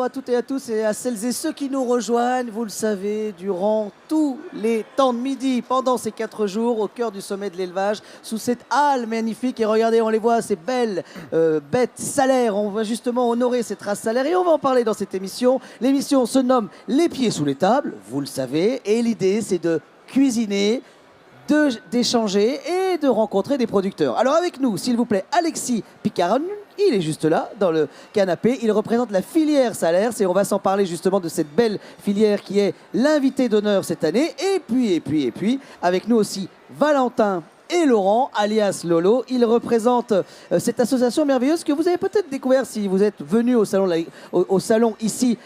à toutes et à tous et à celles et ceux qui nous rejoignent. Vous le savez, durant tous les temps de midi, pendant ces 4 jours, au cœur du sommet de l'élevage, sous cette halle magnifique. Et regardez, on les voit, ces belles bêtes salaires. On va justement honorer cette race salaire et on va en parler dans cette émission. L'émission se nomme Les pieds sous les tables, vous le savez. Et l'idée, c'est de cuisiner, d'échanger et de rencontrer des producteurs. Alors avec nous, s'il vous plaît, Alexis Picaron, il est juste là, dans le canapé. Il représente la filière salaire et on va s'en parler justement de cette belle filière qui est l'invité d'honneur cette année. Et puis, avec nous aussi Valentin et Laurent, alias Lolo. Ils représentent cette association merveilleuse que vous avez peut-être découvert si vous êtes venu au salon ici,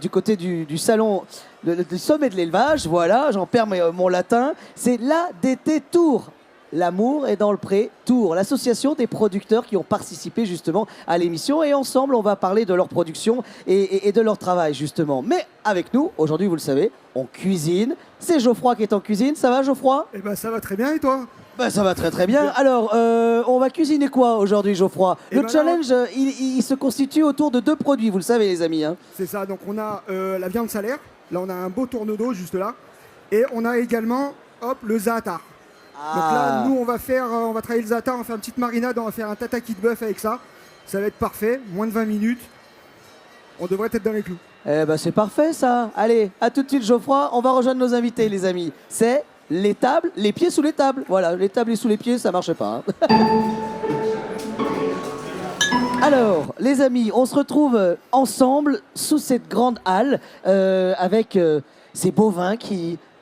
du côté du salon du sommet de l'élevage. Voilà, j'en perds mon latin. C'est l'ADT Tours. L'amour est dans le pré Tours, l'association des producteurs qui ont participé justement à l'émission. Et ensemble, on va parler de leur production et de leur travail justement. Mais avec nous, aujourd'hui, vous le savez, on cuisine. C'est Geoffroy qui est en cuisine. Ça va, Geoffroy? Eh ben, ça va très bien, et toi? Ça va très bien. Alors, on va cuisiner quoi aujourd'hui, Geoffroy? Le challenge, il se constitue autour de 2 produits, vous le savez, les amis. Hein. C'est ça, donc on a la viande salaire. Là, on a un beau tourneau d'eau juste là. Et on a également, le za'atar. Donc là, nous, on va travailler le za'atar, on va faire une petite marinade, on va faire un tataki de bœuf avec ça. Ça va être parfait, moins de 20 minutes. On devrait être dans les clous. Eh ben, c'est parfait, ça. Allez, à tout de suite, Geoffroy. On va rejoindre nos invités, les amis. C'est les tables, les pieds sous les tables. Voilà, les tables et sous les pieds, ça marche pas. Hein. Alors, les amis, on se retrouve ensemble sous cette grande halle avec ces bovins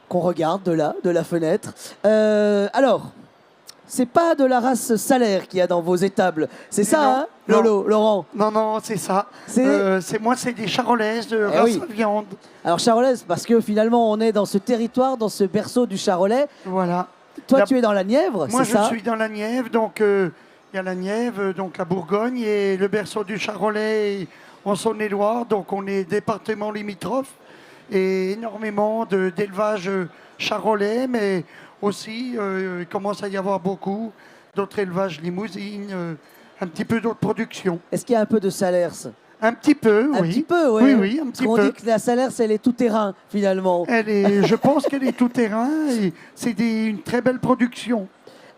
qu'on regarde de la fenêtre. Alors, c'est pas de la race salaire qu'il y a dans vos étables, c'est ça, non, hein, Lolo, Laurent? Non, c'est ça. C'est des charolaises de race viande. Alors, charolaise, parce que finalement, on est dans ce territoire, dans ce berceau du Charolais. Voilà. Toi, tu es dans la Nièvre, Moi, c'est ça? je suis dans la Nièvre, donc il y a la Nièvre, donc la Bourgogne, et le berceau du Charolais en Saône-et-Loire, donc on est département limitrophe, et énormément d'élevage charolais, mais aussi, il commence à y avoir beaucoup d'autres élevages limousines, un petit peu d'autres productions. Est-ce qu'il y a un peu de Salers? Un petit peu, oui. Un petit peu, oui. Oui, un petit peu. On dit que la Salers, elle est tout terrain, finalement. Je pense qu'elle est tout terrain et c'est une très belle production.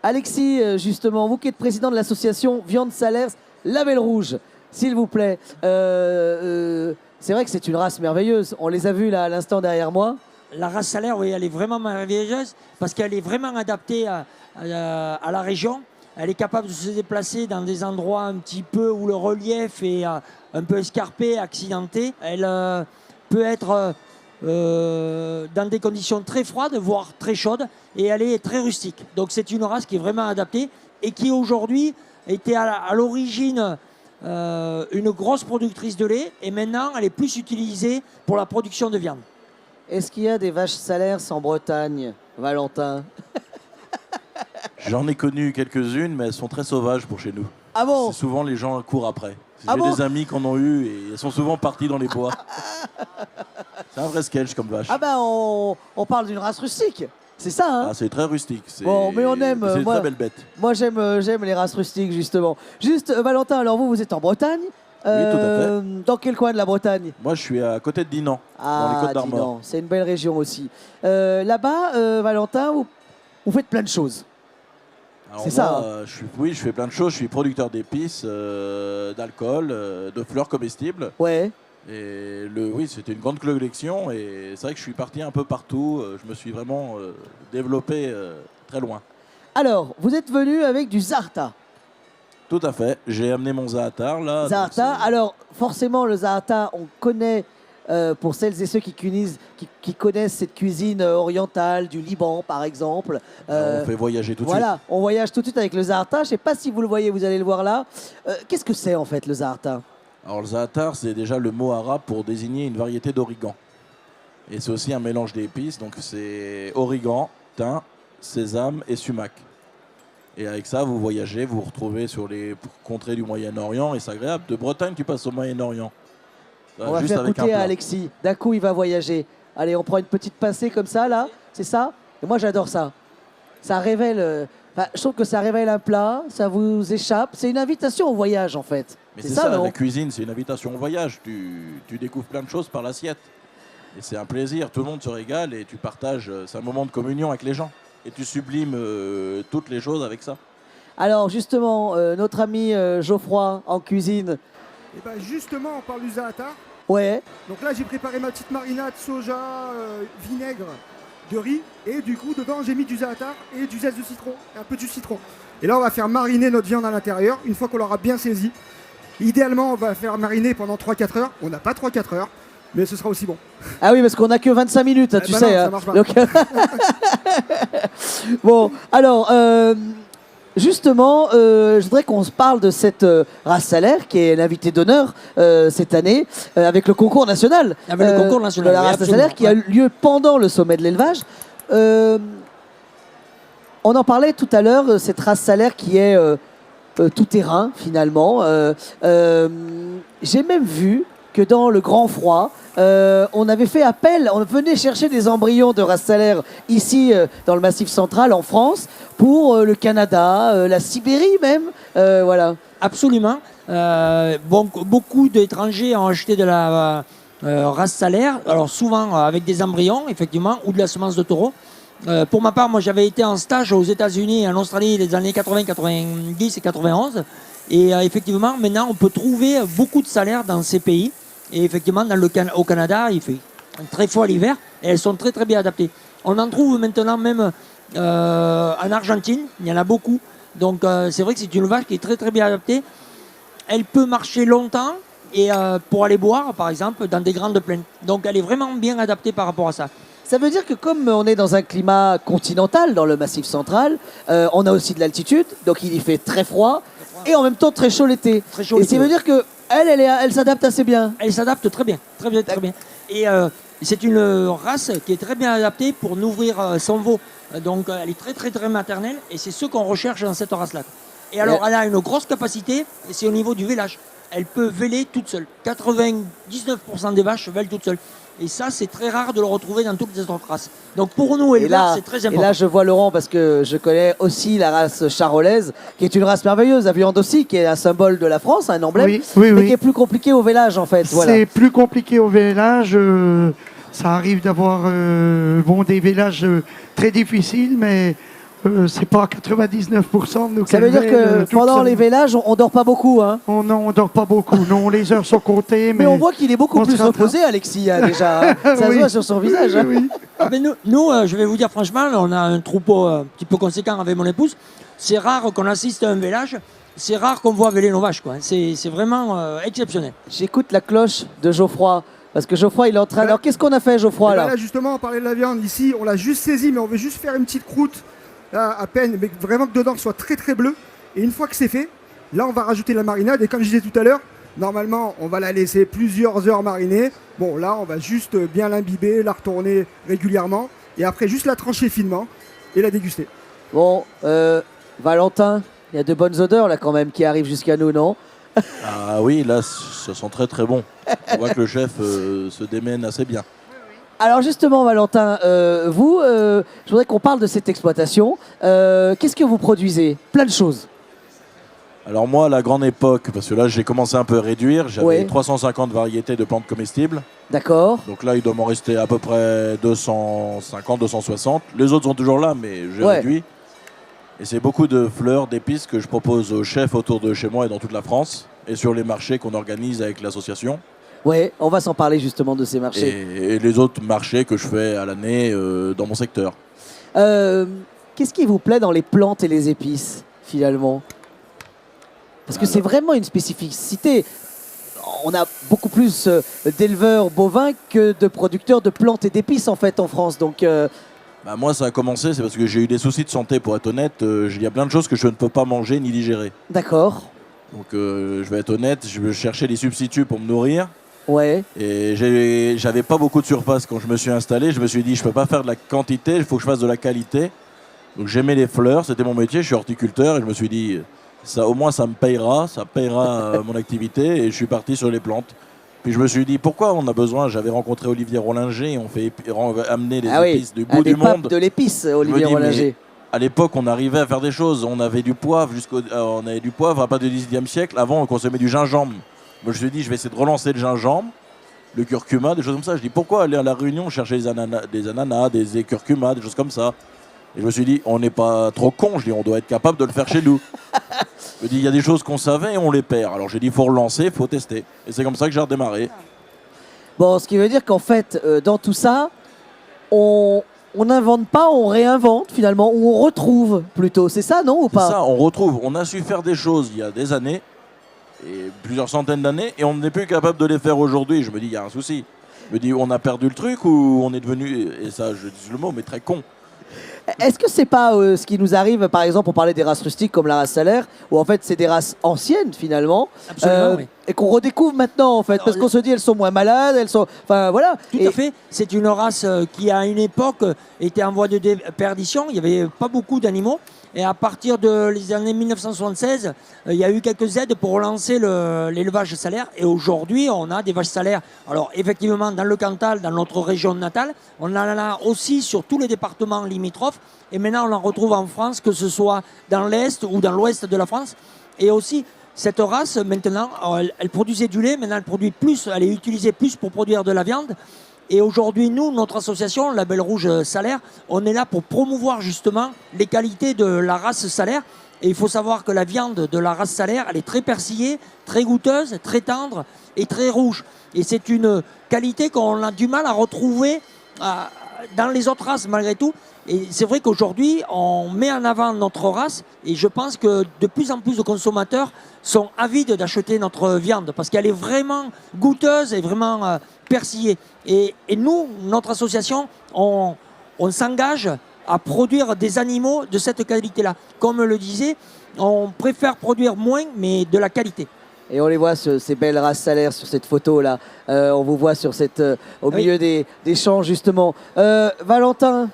Alexis, justement, vous qui êtes président de l'association Viande Salers, la Belle Rouge, s'il vous plaît. C'est vrai que c'est une race merveilleuse. On les a vus là à l'instant derrière moi. La race salaire, oui, elle est vraiment merveilleuse parce qu'elle est vraiment adaptée à la région. Elle est capable de se déplacer dans des endroits un petit peu où le relief est un peu escarpé, accidenté. Elle peut être dans des conditions très froides, voire très chaudes, et elle est très rustique. Donc c'est une race qui est vraiment adaptée et qui aujourd'hui était à l'origine une grosse productrice de lait et maintenant elle est plus utilisée pour la production de viande. Est-ce qu'il y a des vaches salaires en Bretagne, Valentin? J'en ai connu quelques-unes, mais elles sont très sauvages pour chez nous. Ah bon? C'est souvent les gens courent après. Ah J'ai bon? des amis qui en ont eu et elles sont souvent partis dans les bois. C'est un vrai sketch comme vache. Ah ben on parle d'une race rustique. C'est ça, hein? Ah, c'est très rustique. Bon, mais on aime. C'est une moi, très belle bête. Moi, j'aime les races rustiques, justement. Juste, Valentin, alors vous êtes en Bretagne. Oui, tout à fait. Dans quel coin de la Bretagne? Moi, je suis à côté de Dinan, dans les Côtes d'Armor. Dinan, c'est une belle région aussi. Là-bas, Valentin, vous faites plein de choses. Alors c'est ça, moi, je fais plein de choses. Je suis producteur d'épices, d'alcool, de fleurs comestibles. Ouais. Et oui, c'était une grande collection. Et c'est vrai que je suis parti un peu partout. Je me suis vraiment développé très loin. Alors, vous êtes venu avec du Za'atar. Tout à fait. J'ai amené mon za'atar là. Za'atar. Alors, forcément, le Za'atar, on connaît, pour celles et ceux qui connaissent cette cuisine orientale, du Liban par exemple. On fait voyager tout de suite. Voilà, on voyage tout de suite avec le Za'atar. Je ne sais pas si vous le voyez, vous allez le voir là. Qu'est-ce que c'est en fait le Za'atar? Alors le za'atar, c'est déjà le mot arabe pour désigner une variété d'origan. Et c'est aussi un mélange d'épices. Donc c'est origan, thym, sésame et sumac. Et avec ça, vous voyagez, vous vous retrouvez sur les contrées du Moyen-Orient et c'est agréable. De Bretagne, tu passes au Moyen-Orient. On va faire goûter à Alexis. D'un coup, il va voyager. Allez, on prend une petite pincée comme ça, là. C'est ça? Et moi, j'adore ça. Ça révèle Enfin, je trouve que ça révèle un plat, ça vous échappe. C'est une invitation au voyage, en fait. Mais c'est ça, non? la cuisine, c'est une invitation au voyage. Tu découvres plein de choses par l'assiette. Et c'est un plaisir, tout le monde se régale et tu partages, c'est un moment de communion avec les gens. Et tu sublimes toutes les choses avec ça. Alors, justement, notre ami Geoffroy en cuisine. Et ben justement, on parle du za'atar. Ouais. Donc là, j'ai préparé ma petite marinade soja, vinaigre, de riz. Et du coup, dedans, j'ai mis du za'atar et du zeste de citron, et un peu de jus de citron. Et là, on va faire mariner notre viande à l'intérieur, une fois qu'on l'aura bien saisie. Idéalement, on va faire mariner pendant 3-4 heures. On n'a pas 3-4 heures, mais ce sera aussi bon. Ah oui, parce qu'on n'a que 25 minutes, tu bah sais. non, ça hein. marche pas. Donc... Bon, alors, justement, je voudrais qu'on se parle de cette race salaire qui est l'invité d'honneur cette année avec le concours national. Avec le concours national, de la oui, race absolument, salaire qui a lieu pendant le sommet de l'élevage. On en parlait tout à l'heure, cette race salaire qui est tout terrain finalement. J'ai même vu que dans le grand froid, on avait fait appel, on venait chercher des embryons de race salaire ici dans le Massif central en France pour le Canada, la Sibérie même, voilà. Absolument. Beaucoup d'étrangers ont acheté de la race salaire, alors souvent avec des embryons, effectivement, ou de la semence de taureau. Pour ma part, moi j'avais été en stage aux États-Unis et en Australie les années 80, 90 et 91. Et effectivement, maintenant, on peut trouver beaucoup de salaires dans ces pays. Et effectivement, au Canada, il fait très froid l'hiver et elles sont très très bien adaptées. On en trouve maintenant même en Argentine, il y en a beaucoup. Donc c'est vrai que c'est une vache qui est très très bien adaptée. Elle peut marcher longtemps et pour aller boire, par exemple, dans des grandes plaines. Donc elle est vraiment bien adaptée par rapport à ça. Ça veut dire que comme on est dans un climat continental dans le Massif central, on a aussi de l'altitude, donc il y fait très froid et en même temps très chaud l'été. Très chaud Et l'été, ça veut oui. dire que elle s'adapte assez bien. Elle s'adapte très bien, très bien, très bien. Et c'est une race qui est très bien adaptée pour nourrir son veau. Donc elle est très très très maternelle et c'est ce qu'on recherche dans cette race-là. Et alors elle a une grosse capacité et c'est au niveau du vélage. Elle peut véler toute seule. 99% des vaches vèlent toutes seules. Et ça, c'est très rare de le retrouver dans toutes les autres races. Donc pour nous, éleveurs, c'est très Et important. là, je vois Laurent parce que je connais aussi la race charolaise, qui est une race merveilleuse, la viande aussi, qui est un symbole de la France, un emblème, Oui, mais qui est plus compliqué au vélage en fait. Voilà. C'est plus compliqué au vélage. Ça arrive d'avoir des vélages très difficiles, mais c'est pas 99% de nos Ça veut dire que pendant les vélages, on dort pas beaucoup. Hein. Oh non, on dort pas beaucoup. Non, les heures sont comptées. Mais on voit qu'il est beaucoup on plus se rattrape. reposé, Alexis, hein, déjà. Hein. Ça Oui. se voit sur son visage. Hein. Oui. Ah ben nous, je vais vous dire franchement, on a un troupeau un petit peu conséquent avec mon épouse. C'est rare qu'on assiste à un vélage. C'est rare qu'on voit véler nos vaches, quoi. C'est vraiment exceptionnel. J'écoute la cloche de Geoffroy. Parce que Geoffroy, il est en train. Alors, qu'est-ce qu'on a fait, Geoffroy, Et ben là là, justement, on parlait de la viande. Ici, on l'a juste saisie, mais on veut juste faire une petite croûte, là, à peine, mais vraiment que dedans, que ce soit très très bleu. Et une fois que c'est fait, là, on va rajouter la marinade. Et comme je disais tout à l'heure, normalement, on va la laisser plusieurs heures mariner. Bon, là, on va juste bien l'imbiber, la retourner régulièrement. Et après, juste la trancher finement et la déguster. Bon, Valentin, il y a de bonnes odeurs, là, quand même, qui arrivent jusqu'à nous, non? Ah oui, là, ça sent très très bon. On voit que le chef se démène assez bien. Alors justement, Valentin, vous, je voudrais qu'on parle de cette exploitation. Qu'est-ce que vous produisez? Plein de choses. Alors moi, à la grande époque, parce que là j'ai commencé un peu à réduire, j'avais Ouais. 350 variétés de plantes comestibles. D'accord. Donc là, il doit m'en rester à peu près 250, 260. Les autres sont toujours là, mais j'ai Ouais. réduit. Et c'est beaucoup de fleurs, d'épices que je propose aux chefs autour de chez moi et dans toute la France. Et sur les marchés qu'on organise avec l'association. Ouais, on va s'en parler justement de ces marchés. Et les autres marchés que je fais à l'année dans mon secteur. Qu'est-ce qui vous plaît dans les plantes et les épices, finalement? Parce que c'est vraiment une spécificité. On a beaucoup plus d'éleveurs bovins que de producteurs de plantes et d'épices, en fait, en France. Donc, Bah, moi, ça a commencé, c'est parce que j'ai eu des soucis de santé, pour être honnête. Il y a plein de choses que je ne peux pas manger ni digérer. d'accord. Donc je vais être honnête, je vais chercher des substituts pour me nourrir. Ouais. Et j'avais pas beaucoup de surface quand je me suis installé. Je me suis dit, je peux pas faire de la quantité, il faut que je fasse de la qualité. Donc j'aimais les fleurs, c'était mon métier, je suis horticulteur. Et je me suis dit, ça, au moins ça me payera, ça payera mon activité. Et je suis parti sur les plantes. Puis je me suis dit, pourquoi on a besoin? J'avais rencontré Olivier Rollinger et on fait amener des épices du bout des du papes monde. de l'épice, Je me Olivier dis, Rollinger. à l'époque, on arrivait à faire des choses. On avait du poivre on avait du poivre à partir du XIXe siècle. Avant, on consommait du gingembre. Moi, je me suis dit, je vais essayer de relancer le gingembre, le curcuma, des choses comme ça. Je dis, pourquoi aller à la Réunion chercher des ananas, des curcumas, des choses comme ça. Et je me suis dit, on n'est pas trop con. Je dis, on doit être capable de le faire chez nous. Je me dis, il y a des choses qu'on savait et on les perd. Alors j'ai dit, il faut relancer, il faut tester. Et c'est comme ça que j'ai redémarré. Bon, ce qui veut dire qu'en fait, dans tout ça, on n'invente pas, on réinvente finalement, ou on retrouve plutôt. C'est ça, non, ou C'est pas? ça, on retrouve. On a su faire des choses il y a des années, et plusieurs centaines d'années, et on n'est plus capable de les faire aujourd'hui. Je me dis, il y a un souci. Je me dis, on a perdu le truc ou on est devenu, et ça, je dis le mot, mais très con. Est-ce que c'est pas ce qui nous arrive, par exemple, on parlait des races rustiques comme la race salaire, où en fait c'est des races anciennes finalement, Absolument, oui. et qu'on redécouvre maintenant en fait, Alors, parce qu'on se dit elles sont moins malades, elles sont, enfin voilà. Tout à fait. C'est une race qui, à une époque, était en voie de perdition. Il n'y avait pas beaucoup d'animaux. Et à partir des années 1976, il y a eu quelques aides pour relancer l'élevage salaire. Et aujourd'hui, on a des vaches salaires. Alors, effectivement, dans le Cantal, dans notre région natale, on en a aussi sur tous les départements limitrophes. Et maintenant, on en retrouve en France, que ce soit dans l'Est ou dans l'Ouest de la France. Et aussi, cette race, maintenant, elle produisait du lait. Maintenant, elle produit plus, elle est utilisée plus pour produire de la viande. Et aujourd'hui, nous, notre association, la Belle Rouge Salaire, on est là pour promouvoir justement les qualités de la race salaire. Et il faut savoir que la viande de la race salaire, elle est très persillée, très goûteuse, très tendre et très rouge. Et c'est une qualité qu'on a du mal à retrouver dans les autres races malgré tout. Et c'est vrai qu'aujourd'hui, on met en avant notre race et je pense que de plus en plus de consommateurs sont avides d'acheter notre viande parce qu'elle est vraiment goûteuse et vraiment persillée. Et nous, notre association, on s'engage à produire des animaux de cette qualité-là. Comme le disait, on préfère produire moins mais de la qualité. Et on les voit, ces belles races salaires sur cette photo-là. On vous voit sur au milieu des champs, justement. Valentin,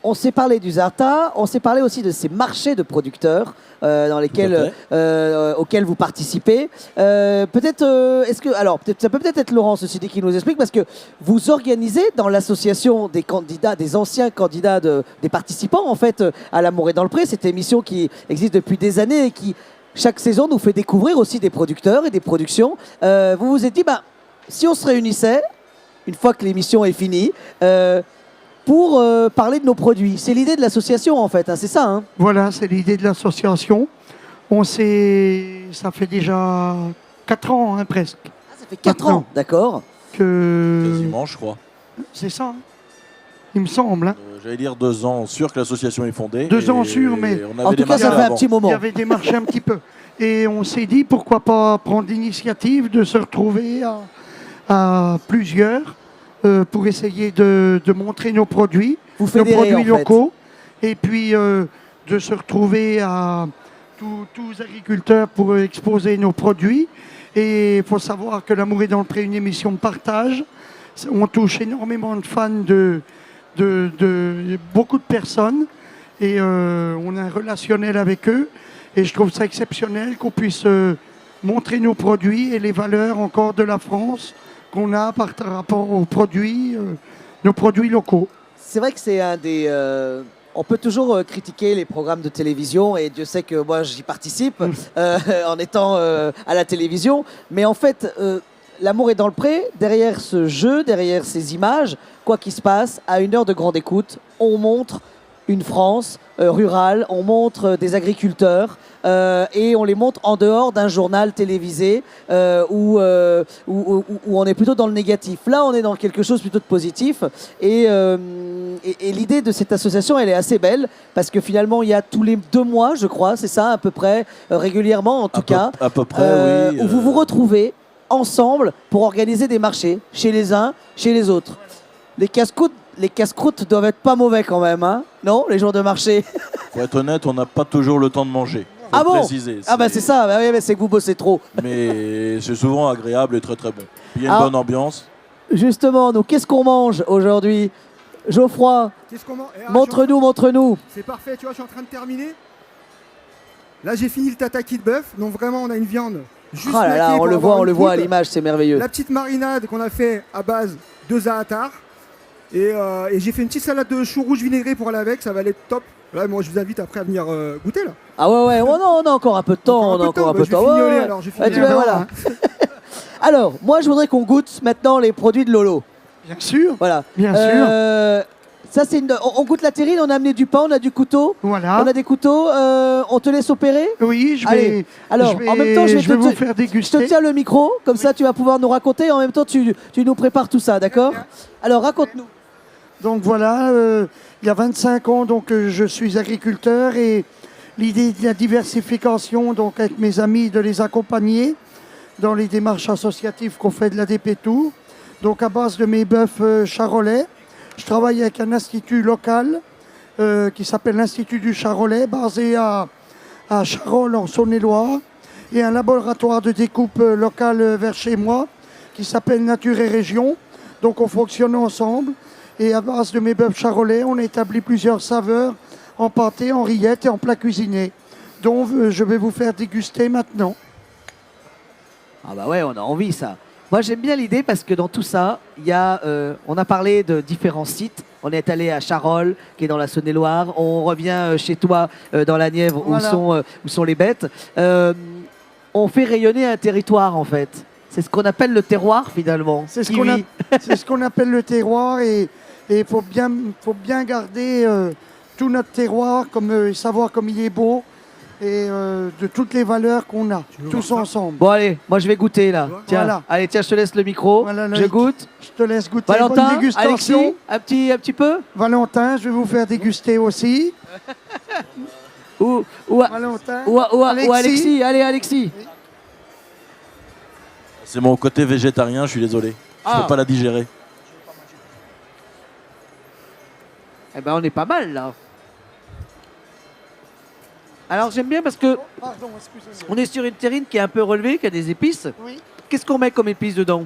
on s'est parlé du Zarta, on s'est parlé aussi de ces marchés de producteurs auxquels vous participez. Ça peut peut-être être Laurent, ceci dit, qui nous explique, parce que vous organisez dans l'association des candidats, des anciens candidats, des participants, en fait, à l'Amour est dans le Pré, cette émission qui existe depuis des années et qui, chaque saison, nous fait découvrir aussi des producteurs et des productions. Vous vous êtes dit, si on se réunissait, une fois que l'émission est finie, pour parler de nos produits. C'est l'idée de l'association, en fait, hein, c'est ça, hein? Voilà, c'est l'idée de l'association. Ça fait déjà 4 ans, hein, presque. Ah, ça fait 4 ans, d'accord. Quasiment, je crois. C'est ça, hein. Il me semble. Hein. J'allais dire 2 ans sûr que l'association est fondée. 2 ans sûr, mais en tout cas, ça fait un petit moment. Il y avait démarché un petit peu. Et on s'est dit, pourquoi pas prendre l'initiative de se retrouver à plusieurs pour essayer de montrer nos produits, nos produits locaux, et puis de se retrouver à tous agriculteurs pour exposer nos produits. Et il faut savoir que l'Amour est dans le Pré, une émission de partage. On touche énormément de fans de beaucoup de personnes et on a un relationnel avec eux. Et je trouve ça exceptionnel qu'on puisse montrer nos produits et les valeurs encore de la France qu'on a par rapport aux produits, nos produits locaux. C'est vrai que c'est un des... on peut toujours critiquer les programmes de télévision et Dieu sait que moi j'y participe en étant à la télévision. Mais en fait, l'Amour est dans le Pré. Derrière ce jeu, derrière ces images, quoi qu'il se passe, à une heure de grande écoute, on montre une France rurale, on montre des agriculteurs et on les montre en dehors d'un journal télévisé où on est plutôt dans le négatif. Là, on est dans quelque chose plutôt de positif et l'idée de cette association, elle est assez belle parce que finalement, il y a tous les 2 mois, je crois, c'est ça, à peu près, régulièrement en tout cas, à peu près, oui, où vous vous retrouvez ensemble pour organiser des marchés chez les uns, chez les autres. Les casse-croûtes doivent être pas mauvais quand même, hein? Non, les jours de marché. Pour être honnête, on n'a pas toujours le temps de manger. Ah bon? Préciser, c'est ça, oui, mais c'est que vous bossez trop. Mais c'est souvent agréable et très très bon. Il y a une bonne ambiance. Justement, nous, qu'est-ce qu'on mange aujourd'hui? Geoffroy, montre-nous. C'est parfait, tu vois, je suis en train de terminer. Là, j'ai fini le tataki de bœuf, donc vraiment, on a une viande juste oh là là, on le voit à l'image, c'est merveilleux. La petite marinade qu'on a fait à base de za'atar. Et j'ai fait une petite salade de choux rouges vinaigrés pour aller avec, ça va aller top. Là, moi, je vous invite après à venir goûter là. Ah ouais, oh non, on a encore un peu de temps. On a encore un peu de temps. Je vais fignoler, Ouais. alors, je vais Ouais, tu fignoler. vois, voilà. Alors, moi, je voudrais qu'on goûte maintenant les produits de Lolo. Bien sûr. Voilà. Bien sûr. Ça, c'est on goûte la terrine, on a amené du pain, on a du couteau. Voilà. On a des couteaux. On te laisse opérer. Oui, Allez. Alors, en même temps, je vais vous faire je déguster. te tiens le micro, comme ça tu vas pouvoir nous raconter. En même temps, tu nous prépares tout ça, d'accord? Alors, raconte-nous. Donc voilà, il y a 25 ans, donc, je suis agriculteur et l'idée de la diversification, donc avec mes amis, de les accompagner dans les démarches associatives qu'on fait de l'ADP Tour. Donc à base de mes bœufs charolais, je travaille avec un institut local qui s'appelle l'Institut du Charolais, basé à Charolles en Saône-et-Loire, et un laboratoire de découpe local vers chez moi qui s'appelle Nature et Région. Donc on fonctionne ensemble. Et à base de mes bœufs charolais, on a établi plusieurs saveurs en pâté, en rillettes et en plats cuisinés, dont je vais vous faire déguster maintenant. Ah bah ouais, on a envie ça. Moi j'aime bien l'idée parce que dans tout ça, il y a, on a parlé de différents sites. On est allé à Charolles, qui est dans la Saône-et-Loire. On revient chez toi dans la Nièvre, Voilà. où sont les bêtes. On fait rayonner un territoire en fait. C'est ce qu'on appelle le terroir finalement. C'est ce Kiwi. c'est ce qu'on appelle le terroir et il faut bien garder tout notre terroir, savoir comme il est beau et de toutes les valeurs qu'on a, veux tous voir ça ensemble. Bon allez, moi je vais goûter là. Tiens, Voilà. allez tiens, je te laisse le micro. Voilà, je Loïc. goûte. Je te laisse goûter. Bonne Valentin, dégustation. Alexis, un petit peu. Valentin, je vais vous faire déguster aussi. Ou Valentin. Alexis. Allez Alexis. C'est mon côté végétarien, je suis désolé. Je Ah. peux pas la digérer. Eh ben on est pas mal là. Alors j'aime bien parce que Pardon, excusez-moi. on est sur une terrine qui est un peu relevée, qui a des épices. Oui. Qu'est-ce qu'on met comme épices dedans?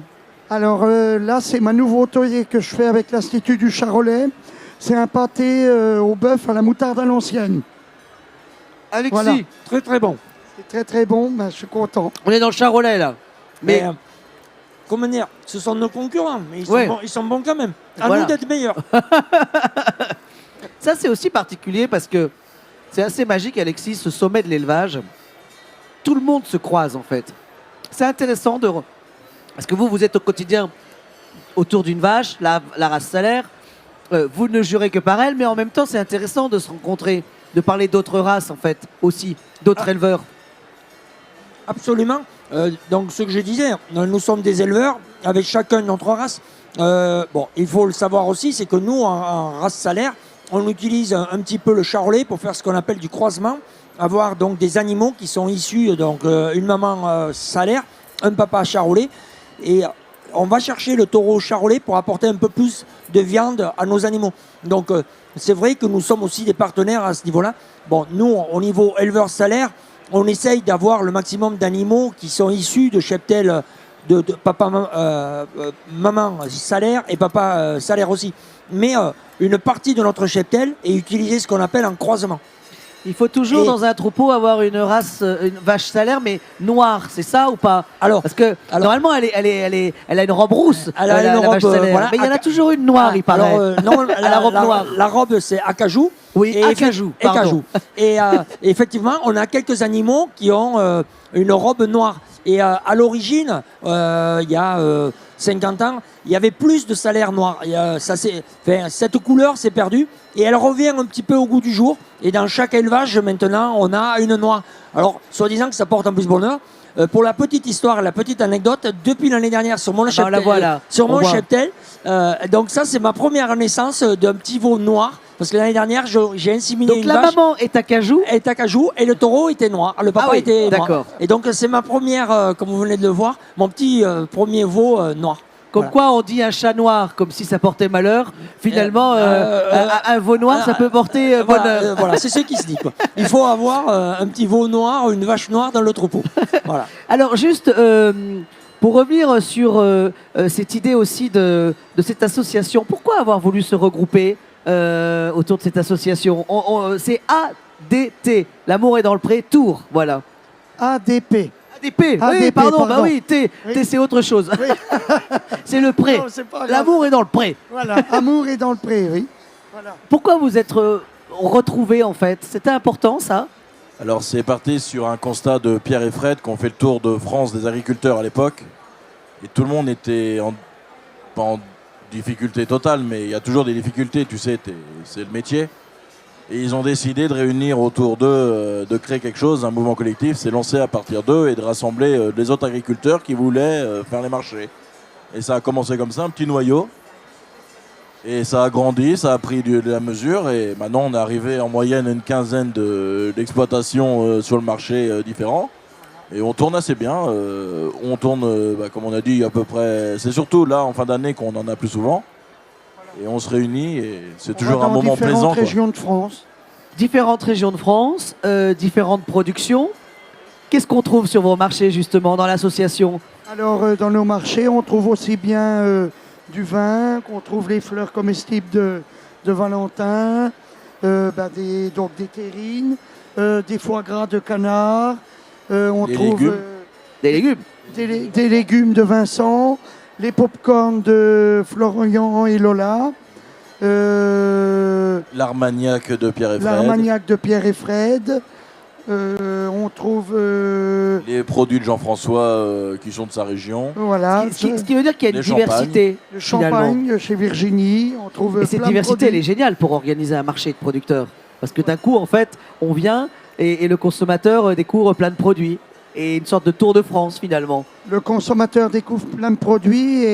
Alors là, c'est ma nouveauté que je fais avec l'Institut du Charolais. C'est un pâté au bœuf à la moutarde à l'ancienne. Alexis, Voilà. Très très bon. C'est très très bon, ben, je suis content. on est dans le Charolais là. Mais comment dire, ce sont nos concurrents, mais Ouais. ils sont bons quand même. À Voilà. nous d'être meilleurs. Ça c'est aussi particulier parce que c'est assez magique Alexis, ce sommet de l'élevage. Tout le monde se croise en fait. C'est intéressant parce que vous êtes au quotidien autour d'une vache, la race salaire. Vous ne jurez que par elle, mais en même temps c'est intéressant de se rencontrer, de parler d'autres races en fait aussi, d'autres éleveurs. Absolument. Donc ce que je disais, nous sommes des éleveurs avec chacun notre race. Bon, il faut le savoir aussi, c'est que nous, en race salaire, on utilise un petit peu le charolais pour faire ce qu'on appelle du croisement, avoir donc des animaux qui sont issus, donc une maman salaire, un papa charolais, et on va chercher le taureau charolais pour apporter un peu plus de viande à nos animaux. Donc c'est vrai que nous sommes aussi des partenaires à ce niveau-là. Bon, nous, au niveau éleveur salaire, on essaye d'avoir le maximum d'animaux qui sont issus de cheptels de papa, maman salaire et papa salaire aussi. Mais une partie de notre cheptel est utilisée ce qu'on appelle en croisement. Il faut toujours Et- dans un troupeau avoir une race, une vache salaire, mais noire, c'est ça ou pas? Alors, Parce que normalement elle a une robe rousse. Elle a une la vache robe, salaire. voilà, Mais il y en a aca- toujours une noire, il paraît. Alors, non, La robe noire. La robe, c'est acajou. Oui, Et acajou, pardon. acajou. Et effectivement, on a quelques animaux qui ont une robe noire. Et à l'origine, il y a 50 ans, il y avait plus de salaire noir. Cette couleur s'est perdue et elle revient un petit peu au goût du jour. Et dans chaque élevage, maintenant, on a une noire. Alors, soi-disant que ça porte en plus bonheur. Pour la petite histoire, la petite anecdote, depuis l'année dernière sur mon on cheptel, la voit là. sur On mon voit. cheptel, donc ça c'est ma première naissance d'un petit veau noir. Parce que l'année dernière, j'ai inséminé Donc une la vache maman est acajou. est acajou et le taureau était noir. Le papa Ah oui, était noir. d'accord. Et donc c'est ma première, comme vous venez de le voir, mon petit premier veau noir. Comme Voilà. quoi on dit un chat noir comme si ça portait malheur. Finalement, un veau noir, ça peut porter Voilà, bonheur. voilà, c'est ce qui se dit, quoi. Il faut avoir un petit veau noir, une vache noire dans le troupeau. Voilà. Alors juste pour revenir sur cette idée aussi de cette association, pourquoi avoir voulu se regrouper autour de cette association? C'est ADT, l'amour est dans le pré, Tours, voilà. ADP. Des P, Ah, oui, des P, pardon, bah pardon. oui, T, Oui. T c'est autre chose. C'est le pré. Non, c'est pas grave. L'amour est dans le pré. Voilà, amour est dans le pré, oui. Voilà. Pourquoi vous êtes retrouvés en fait? C'était important ça? Alors c'est parti sur un constat de Pierre et Fred qui ont fait le tour de France des agriculteurs à l'époque. Et tout le monde était pas en difficulté totale, mais il y a toujours des difficultés, tu sais, c'est le métier. Et ils ont décidé de réunir autour d'eux, de créer quelque chose, un mouvement collectif, s'est lancé à partir d'eux et de rassembler les autres agriculteurs qui voulaient faire les marchés. Et ça a commencé comme ça, un petit noyau. Et ça a grandi, ça a pris de la mesure et maintenant on est arrivé en moyenne à une quinzaine d'exploitations sur le marché différents. Et on tourne assez bien. On tourne, comme on a dit, à peu près. C'est surtout là en fin d'année qu'on en a plus souvent. Et on se réunit et c'est toujours un moment plaisant. Différentes Quoi. régions de France. Différentes régions de France, différentes productions. Qu'est-ce qu'on trouve sur vos marchés justement dans l'association? Alors, dans nos marchés, on trouve aussi bien du vin, qu'on trouve les fleurs comestibles de Valentin, donc des terrines, des foie gras de canard. On Des trouve légumes. Des légumes. des légumes de Vincent, les pop-corn de Florian et Lola, L'Armagnac de Pierre et Fred. l'Armagnac de Pierre et Fred. On trouve Les produits de Jean-François qui sont de sa région. voilà, Ce qui veut dire qu'il y a une Les champagnes. diversité. le finalement. champagne chez Virginie. On trouve Et cette plein de diversité, elle produits. est géniale pour organiser un marché de producteurs. Parce que d'un coup, en fait, on vient et le consommateur découvre plein de produits. Et une sorte de tour de France, finalement. Le consommateur découvre plein de produits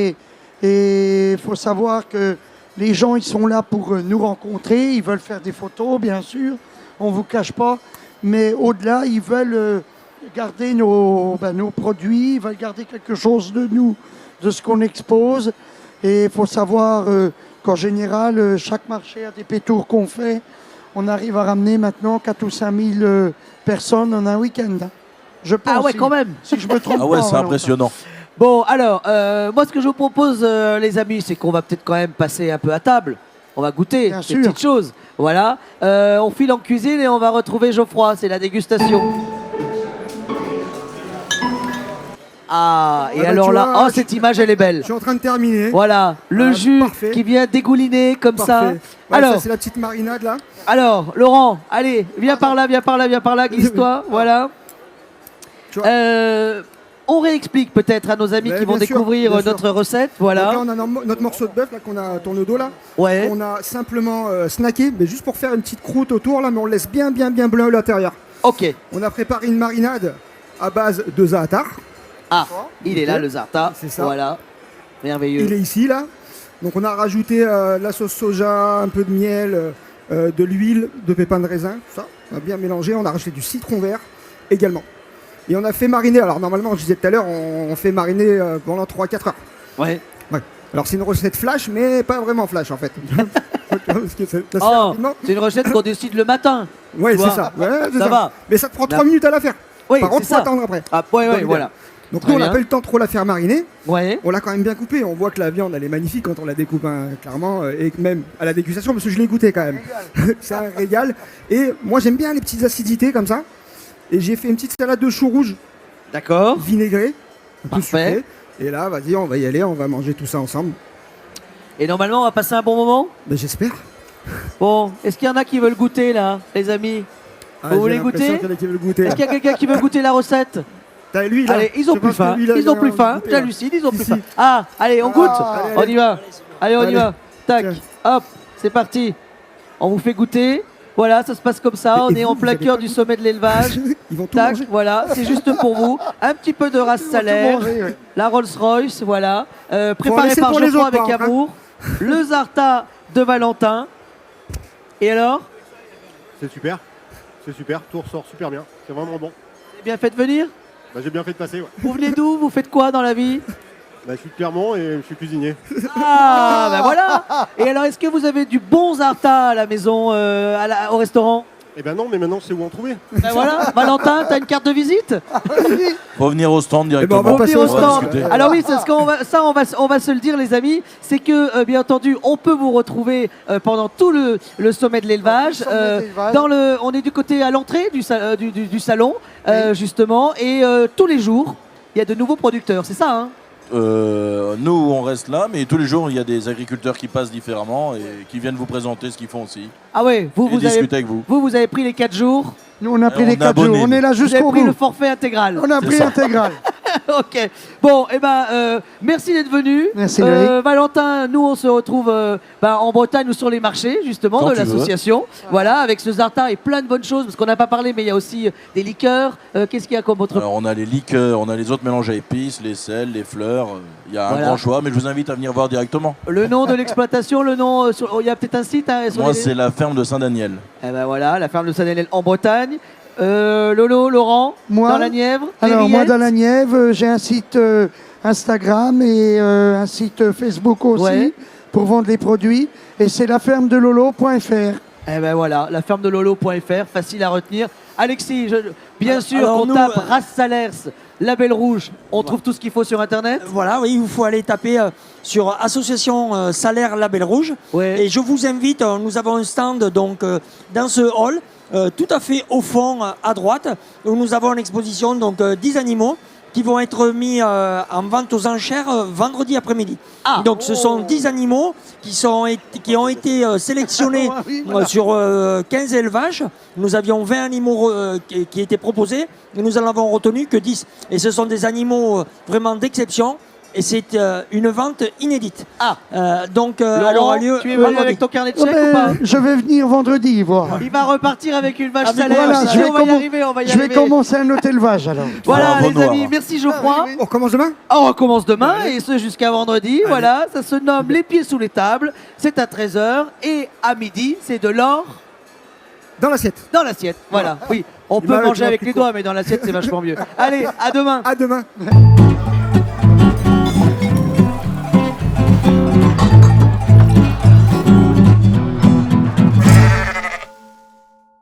et il faut savoir que les gens ils sont là pour nous rencontrer, ils veulent faire des photos bien sûr, on ne vous cache pas, mais au-delà ils veulent garder nos produits, ils veulent garder quelque chose de nous, de ce qu'on expose et il faut savoir qu'en général chaque marché a des pétours qu'on fait, on arrive à ramener maintenant 4 ou 5 000 personnes en un week-end. Je pense, Ah ouais, quand même. si je me trompe Ah ouais, pas, c'est Valentin. impressionnant. Bon, alors, moi, ce que je vous propose, les amis, c'est qu'on va peut-être quand même passer un peu à table. On va goûter Bien ces sûr. petites choses. Voilà. On file en cuisine et on va retrouver Geoffroy. C'est la dégustation. Ah, et Ah bah, alors tu là, vois, oh, cette image, elle est belle. Je suis en train de terminer. Voilà, le Ah, jus parfait. qui vient dégouliner comme ça. Parfait. Ouais, Alors, ça, c'est la petite marinade là. alors, Laurent, allez, viens par là, viens par là, viens par là, glisse-toi. Voilà. Tu vois. On réexplique peut-être à nos amis Mais qui vont bien sûr, découvrir bien sûr. notre recette. Donc là, Voilà. on a notre morceau de bœuf là qu'on a tourné au dos là. Ouais. On a simplement snacké, mais juste pour faire une petite croûte autour là, mais on le laisse bien bleu à l'intérieur. Ok. On a préparé une marinade à base de za'atar. Ah, il est là, Ok. le Zarta. C'est ça. Voilà. Merveilleux. Il est ici là. Donc on a rajouté la sauce soja, un peu de miel, de l'huile, de pépins de raisin, tout ça. On a bien mélangé. On a rajouté du citron vert également. Et on a fait mariner. Alors normalement, je disais tout à l'heure, on fait mariner pendant 3-4 heures. Ouais. Ouais. Alors c'est une recette flash, mais pas vraiment flash en fait. Parce que ça se fait Oh, rapidement. c'est une recette qu'on décide le matin. Ouais, tu c'est vois. ça. Ouais, c'est Ça ça. va. Mais ça te prend 3 Là. minutes à la faire. Oui, Par contre, c'est faut ça. attendre après. Ah, ouais, Dans ouais, l'idéal. voilà. Donc Très nous, on n'a bien. pas eu le temps trop la faire mariner. Ouais. On l'a quand même bien coupée. On voit que la viande, elle est magnifique quand on la découpe, hein, clairement. Et même à la dégustation, parce que je l'ai goûté quand même. C'est un régal. Et moi, j'aime bien les petites acidités comme ça. Et j'ai fait une petite salade de choux rouges D'accord. vinaigrée, un peu Parfait. sucrée. Et là, vas-y, on va y aller. On va manger tout ça ensemble. Et normalement, on va passer un bon moment. Ben, j'espère. Bon, est-ce qu'il y en a qui veulent goûter là, les amis? Ah, Vous j'ai voulez l'impression goûter qu'il y en a qui veulent goûter. Est-ce qu'il y a quelqu'un qui veut goûter la recette? T'as lui, là. Allez, ils ont Je plus pense que faim. lui, là, Ils ont il plus a faim. envie de goûter, là. J'hallucine, ils ont Si, plus si. faim. Ah, allez, on goûte. allez, On allez. y va. Allez, on y Allez. va. Tac. Tiens. Hop, c'est parti. On vous fait goûter. Voilà, ça se passe comme ça. Et On est vous, en vous plein avez cœur pas du goûté sommet de l'élevage. Ils vont tout Tac, manger. voilà, c'est juste pour vous. Un petit peu de race salaire, manger, ouais. la Rolls-Royce, voilà. Préparé laisser par pour les Geoffroy autres, avec par contre, amour. Le Zarta de Valentin. Et alors, C'est super, tout ressort super bien, c'est vraiment bon. vous avez bien fait de venir? Bah, j'ai bien fait de passer, ouais. Vous venez d'où? Vous faites quoi dans la vie? Bah, je suis de Clermont et je suis cuisinier. Ah, ben voilà. Et alors, est-ce que vous avez du bon Zarta à la maison, au restaurant? Eh ben non, mais maintenant, c'est où en trouver. Ben voilà, Valentin, t'as une carte de visite? Faut venir au stand on directement. va On passer vient au au stand. discuter. Alors oui, c'est ce qu'on va, ça on va se le dire les amis, c'est que bien entendu on peut vous retrouver pendant tout le sommet de l'élevage. On est du côté à l'entrée du salon justement et tous les jours il y a de nouveaux producteurs, c'est ça hein? Nous, on reste là, mais tous les jours, il y a des agriculteurs qui passent différemment et qui viennent vous présenter ce qu'ils font aussi. Ah ouais, Et discuter avec vous. vous avez pris les 4 jours, Nous, on a pris On les est 4 jours. abonnés, On est là vous avez jusqu'au pris le bout. forfait intégral. On a pris ça. l'intégral. Ok. Bon, et merci d'être venu. Merci, Loïc. Valentin, nous on se retrouve en Bretagne ou sur les marchés justement Quand de tu veux. l'association. Voilà, avec ce Zarta et plein de bonnes choses parce qu'on n'a pas parlé, mais il y a aussi des liqueurs. Qu'est-ce qu'il y a comme autre? Alors, on a les liqueurs, on a les autres mélanges à épices, les sels, les fleurs. Il y a un Voilà. grand choix, mais je vous invite à venir voir directement. Le nom de l'exploitation, le nom. Il y a peut-être un site. Hein, sur Moi, les- c'est la ferme de Saint-Daniel. Eh ben voilà, la ferme de Saint-Daniel en Bretagne. Lolo, Laurent, Moi dans la Nièvre. les Alors, moi, Rillettes. dans la Nièvre, j'ai un site Instagram et un site Facebook aussi Ouais. pour vendre les produits. Et c'est lafermedelolo.fr. Eh ben voilà, la ferme de lolo.fr, facile à retenir. Alexis, bien sûr, alors on nous, tape Race Salers, Label Rouge, on trouve tout ce qu'il faut sur Internet. Voilà, oui, il faut aller taper sur Association Salaire Label Rouge. Ouais. Et je vous invite, nous avons un stand donc, dans ce hall, tout à fait au fond à droite, où nous avons une exposition, donc 10 animaux qui vont être mis en vente aux enchères vendredi après-midi. Ah. Donc ce sont 10 animaux qui ont été sélectionnés Ah oui, voilà. sur 15 élevages. Nous avions 20 animaux qui étaient proposés et nous n'en avons retenu que 10. Et ce sont des animaux vraiment d'exception. Et c'est une vente inédite. Ah. Donc, elle Laurent, aura lieu tu es venu vendredi. avec ton carnet de Oh, chèques ben, ou pas? je vais venir vendredi voir. Il va repartir avec une vache Avec- salaire. voilà, Si je vais on va y commen- arriver, on va y Je vais arriver. commencer un autre élevage alors. Voilà Voilà, les Veau Noir. amis, merci Geoffroy. On recommence demain. On recommence demain et ce jusqu'à vendredi. Voilà, ça se nomme Les Pieds sous les tables. C'est à 13h et à midi, c'est de l'or Dans l'assiette. dans l'assiette. Voilà, oui. On Il peut m'a manger le avec plus les court. doigts, mais dans l'assiette, c'est vachement mieux. Allez, à demain. À demain.